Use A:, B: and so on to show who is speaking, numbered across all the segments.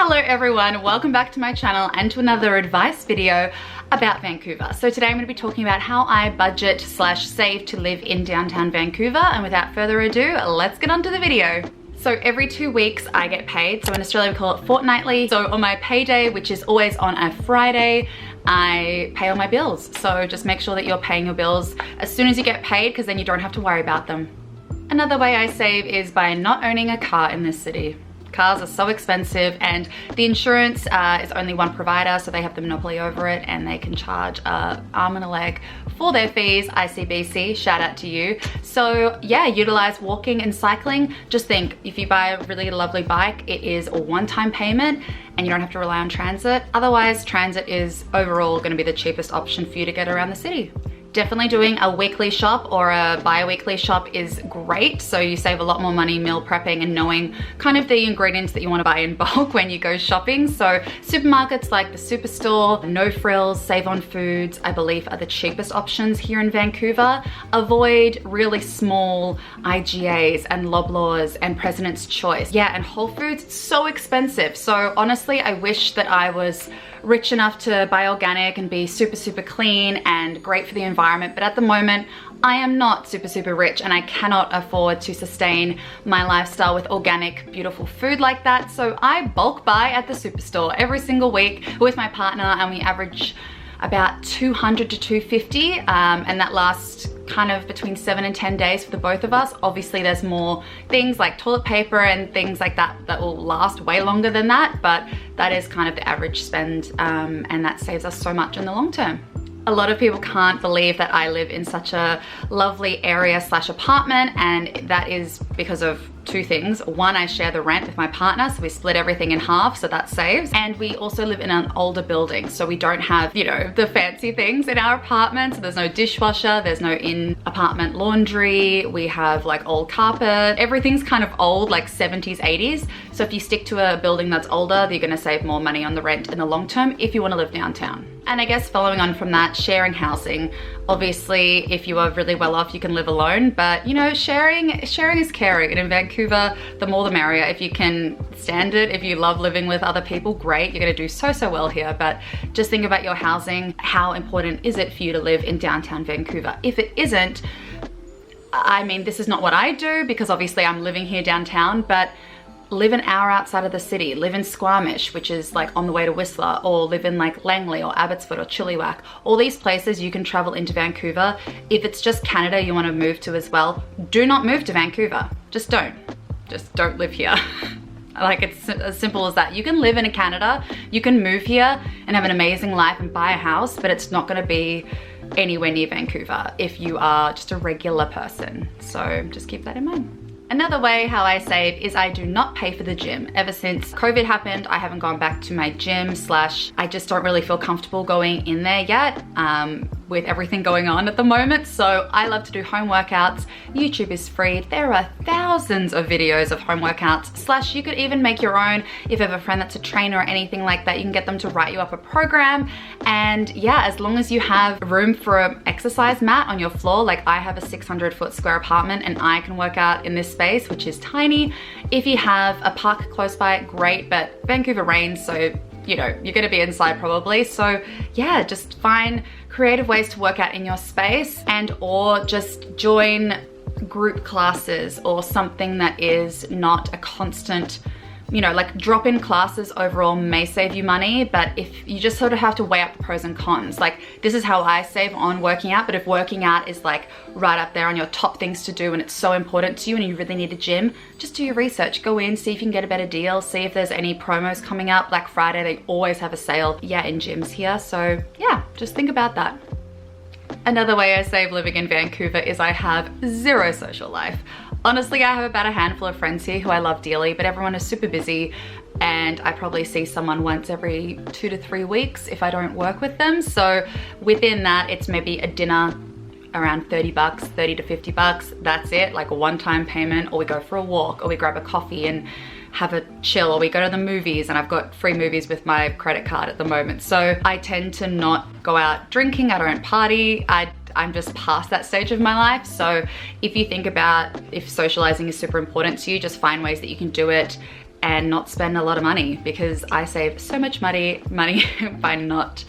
A: Hello everyone, welcome back to my channel and to another advice video about Vancouver. So today I'm going to be talking about how I budget / save to live in downtown Vancouver, and without further ado, let's get on to the video. So every 2 weeks I get paid. So in Australia we call it fortnightly. So on my payday, which is always on a Friday, I pay all my bills. So just make sure that you're paying your bills as soon as you get paid, because then you don't have to worry about them. Another way I save is by not owning a car in this city. Cars are so expensive, and the insurance is only one provider, so they have the monopoly over it and they can charge an arm and a leg for their fees. ICBC, shout out to you. So yeah, utilize walking and cycling. Just think, if you buy a really lovely bike, it is a one-time payment and you don't have to rely on transit. Otherwise, transit is overall going to be the cheapest option for you to get around the city. Definitely doing a weekly shop or a bi-weekly shop is great. So you save a lot more money meal prepping and knowing kind of the ingredients that you want to buy in bulk when you go shopping. So supermarkets like the Superstore, No Frills, Save on Foods, I believe are the cheapest options here in Vancouver. Avoid really small IGAs and Loblaws and President's Choice. Yeah, and Whole Foods, it's so expensive. So honestly, I wish that I was rich enough to buy organic and be super clean and great for the environment, but at the moment I am not super rich and I cannot afford to sustain my lifestyle with organic beautiful food like that. So I bulk buy at the Superstore every single week with my partner, and we average about 200 to 250 and that lasts kind of between 7 and 10 days for the both of us. Obviously there's more things like toilet paper and things like that that will last way longer than that, but that is kind of the average spend, and that saves us so much in the long term. A lot of people can't believe that I live in such a lovely area / apartment, and that is because of two things. One, I share the rent with my partner, so we split everything in half, so that saves. And we also live in an older building, so we don't have, you know, the fancy things in our apartment. So there's no dishwasher, there's no in-apartment laundry, we have like old carpet. Everything's kind of old, like 70s, 80s. So if you stick to a building that's older, you're gonna save more money on the rent in the long term if you wanna live downtown. And I guess following on from that, sharing housing. Obviously, if you are really well off, you can live alone, but you know, sharing is caring. And in Vancouver, the more the merrier. If you can stand it, if you love living with other people, great, you're gonna do so well here. But just think about your housing. How important is it for you to live in downtown Vancouver? If it isn't, I mean, this is not what I do because obviously I'm living here downtown, but live an hour outside of the city, live in Squamish, which is like on the way to Whistler, or live in like Langley or Abbotsford or Chilliwack. All these places you can travel into Vancouver. If it's just Canada you want to move to as well, do not move to Vancouver. Just don't live here. Like, it's as simple as that. You can live in Canada, you can move here and have an amazing life and buy a house, but it's not going to be anywhere near Vancouver if you are just a regular person. So just keep that in mind. Another way how I save is I do not pay for the gym. Ever since COVID happened, I haven't gone back to my gym / I just don't really feel comfortable going in there yet with everything going on at the moment. So I love to do home workouts. YouTube is free. There are thousands of videos of home workouts / you could even make your own. If you have a friend that's a trainer or anything like that, you can get them to write you up a program. And yeah, as long as you have room for an exercise mat on your floor, like I have a 600-foot square apartment and I can work out in this space, which is tiny. If you have a park close by, great, but Vancouver rains, so you know, you're gonna be inside probably. So yeah, just find creative ways to work out in your space, and or just join group classes or something that is not a constant, you know, like drop-in classes overall may save you money, but if you just sort of have to weigh up the pros and cons. Like, this is how I save on working out, but if working out is like right up there on your top things to do and it's so important to you and you really need a gym, just do your research. Go in, see if you can get a better deal, see if there's any promos coming up. Black Friday, they always have a sale, yeah, in gyms here. So yeah, just think about that. Another way I save living in Vancouver is I have zero social life. Honestly, I have about a handful of friends here who I love dearly, but everyone is super busy and I probably see someone once every 2 to 3 weeks if I don't work with them. So within that, it's maybe a dinner around 30 bucks, 30 to 50 bucks. That's it, like a one-time payment, or we go for a walk, or we grab a coffee and have a chill, or we go to the movies, and I've got free movies with my credit card at the moment. So I tend to not go out drinking, I don't party, I'm just past that stage of my life. So if you think about if socializing is super important to you, just find ways that you can do it and not spend a lot of money, because I save so much money by not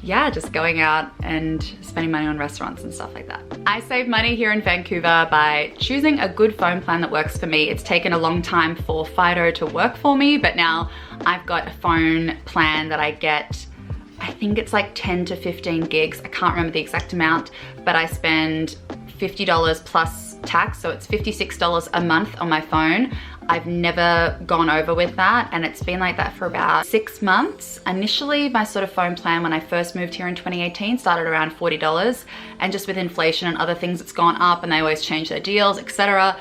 A: just going out and spending money on restaurants and stuff like that. I save money here in Vancouver by choosing a good phone plan that works for me. It's taken a long time for Fido to work for me, but now I've got a phone plan that I get, I think it's like 10 to 15 gigs. I can't remember the exact amount, but I spend $50 plus tax, so it's $56 a month on my phone. I've never gone over with that, and it's been like that for about 6 months. Initially, my sort of phone plan when I first moved here in 2018 started around $40, and just with inflation and other things, it's gone up, and they always change their deals, etc.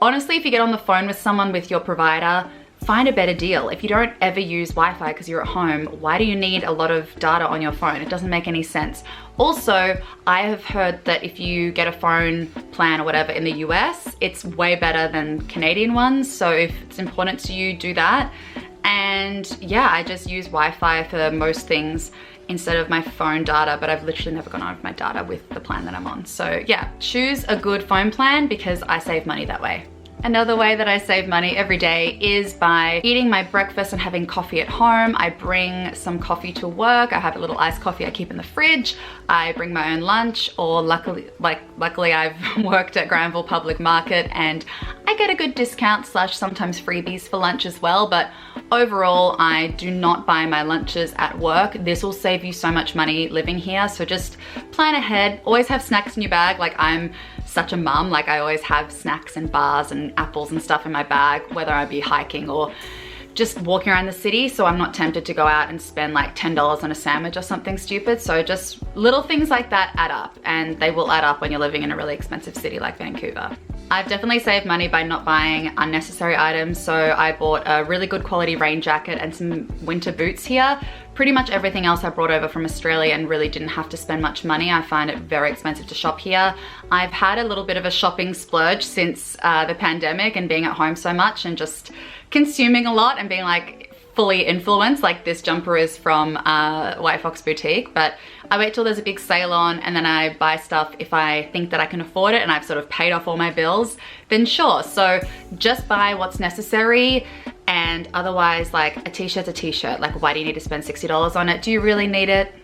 A: Honestly, if you get on the phone with someone, with your provider, find a better deal. If you don't ever use Wi-Fi because you're at home, why do you need a lot of data on your phone? It doesn't make any sense. Also, I have heard that if you get a phone plan or whatever in the US, it's way better than Canadian ones. So if it's important to you, do that. And yeah, I just use Wi-Fi for most things instead of my phone data, but I've literally never gone over my data with the plan that I'm on. So yeah, choose a good phone plan because I save money that way. Another way that I save money every day is by eating my breakfast and having coffee at home. I bring some coffee to work. I have a little iced coffee I keep in the fridge. I bring my own lunch, or luckily I've worked at Granville Public Market and I get a good discount / sometimes freebies for lunch as well. But overall, I do not buy my lunches at work. This will save you so much money living here. So just plan ahead. Always have snacks in your bag. Like, I'm such a mum, like I always have snacks and bars and apples and stuff in my bag, whether I be hiking or just walking around the city, so I'm not tempted to go out and spend like $10 on a sandwich or something stupid. So just little things like that add up, and they will add up when you're living in a really expensive city like Vancouver. I've definitely saved money by not buying unnecessary items. So I bought a really good quality rain jacket and some winter boots here. Pretty much everything else I brought over from Australia and really didn't have to spend much money. I find it very expensive to shop here. I've had a little bit of a shopping splurge since the pandemic and being at home so much and just consuming a lot and being like fully influenced. Like, this jumper is from White Fox Boutique, but I wait till there's a big sale on and then I buy stuff if I think that I can afford it and I've sort of paid off all my bills, then sure. So just buy what's necessary, and otherwise, like, a t-shirt's a t-shirt. Like, why do you need to spend $60 on it? Do you really need it?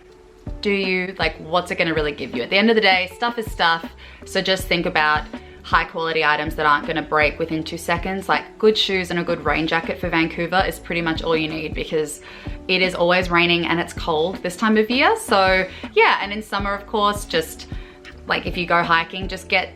A: Do you? Like, what's it gonna really give you? At the end of the day, stuff is stuff. So just think about high quality items that aren't gonna break within 2 seconds. Like, good shoes and a good rain jacket for Vancouver is pretty much all you need, because it is always raining and it's cold this time of year. So yeah, and in summer, of course, just like if you go hiking, just get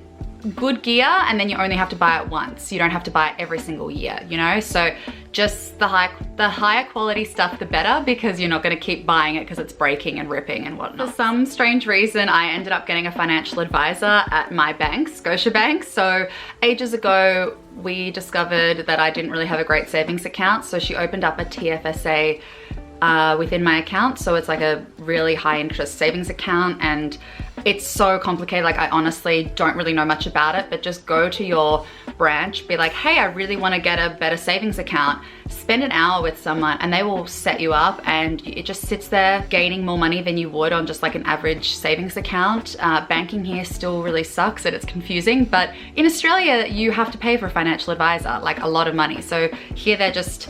A: good gear, and then you only have to buy it once. You don't have to buy it every single year, you know? So just the higher quality stuff, the better, because you're not gonna keep buying it because it's breaking and ripping and whatnot. For some strange reason, I ended up getting a financial advisor at my bank, Scotiabank. So ages ago, we discovered that I didn't really have a great savings account. So she opened up a TFSA within my account. So it's like a really high interest savings account, and it's so complicated. Like, I honestly don't really know much about it, but just go to your branch, be like, hey, I really want to get a better savings account. Spend an hour with someone and they will set you up, and it just sits there gaining more money than you would on just like an average savings account. Banking here still really sucks and it's confusing, but in Australia, you have to pay for a financial advisor, like a lot of money. So here they're just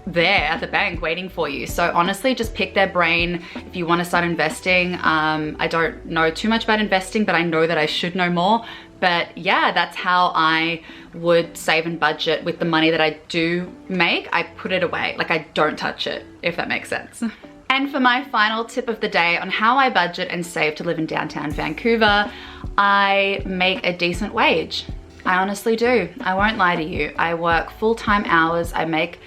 A: there at the bank waiting for you. So honestly, just pick their brain if you want to start investing. I don't know too much about investing, but I know that I should know more. But yeah, that's how I would save and budget with the money that I do make. I put it away, like I don't touch it, if that makes sense. And for my final tip of the day on how I budget and save to live in downtown Vancouver, I make a decent wage. I honestly do. I won't lie to you. I work full-time hours. I make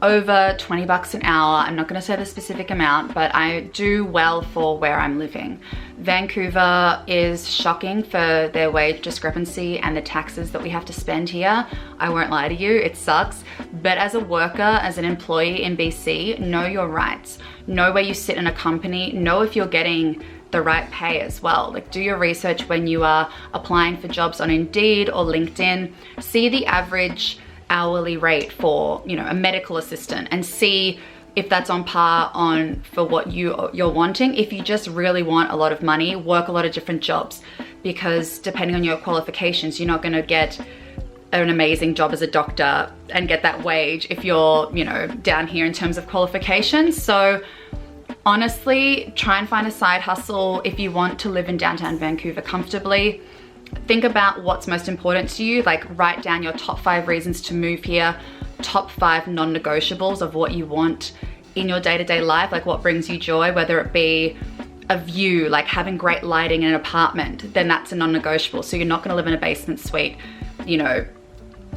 A: over 20 bucks an hour. I'm not gonna say the specific amount, but I do well for where I'm living. Vancouver is shocking for their wage discrepancy and the taxes that we have to spend here. I won't lie to you, it sucks. But as a worker, as an employee in BC, know your rights. Know where you sit in a company, know if you're getting the right pay as well. Like, do your research when you are applying for jobs on Indeed or LinkedIn. See the average hourly rate for, you know, a medical assistant, and see if that's on par for what you're wanting. If you just really want a lot of money, work a lot of different jobs, because depending on your qualifications, you're not going to get an amazing job as a doctor and get that wage if you're, you know, down here in terms of qualifications. So honestly, try and find a side hustle if you want to live in downtown Vancouver comfortably. Think about what's most important to you, like write down your top 5 reasons to move here, top 5 non-negotiables of what you want in your day-to-day life, like what brings you joy, whether it be a view, like having great lighting in an apartment, then that's a non-negotiable. So you're not gonna live in a basement suite, you know,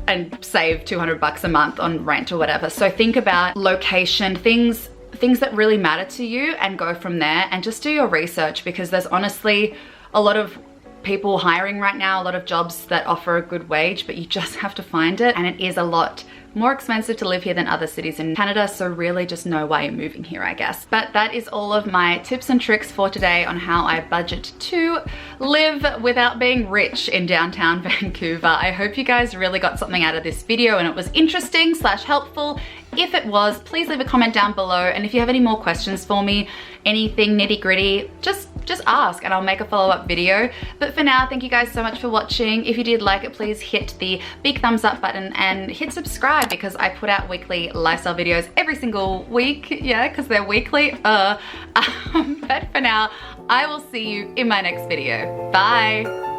A: and save 200 bucks a month on rent or whatever. So think about location, things that really matter to you, and go from there, and just do your research, because there's honestly a lot of people hiring right now, a lot of jobs that offer a good wage, but you just have to find it, and it is a lot more expensive to live here than other cities in Canada, so really just know why you're moving here, I guess. But that is all of my tips and tricks for today on how I budget to live without being rich in downtown Vancouver. I hope you guys really got something out of this video and it was interesting / helpful. If it was, please leave a comment down below, and if you have any more questions for me, anything nitty gritty, just ask and I'll make a follow-up video. But for now, thank you guys so much for watching. If you did like it, please hit the big thumbs up button and hit subscribe, because I put out weekly lifestyle videos every single week. Yeah, because they're weekly. But for now, I will see you in my next video. Bye.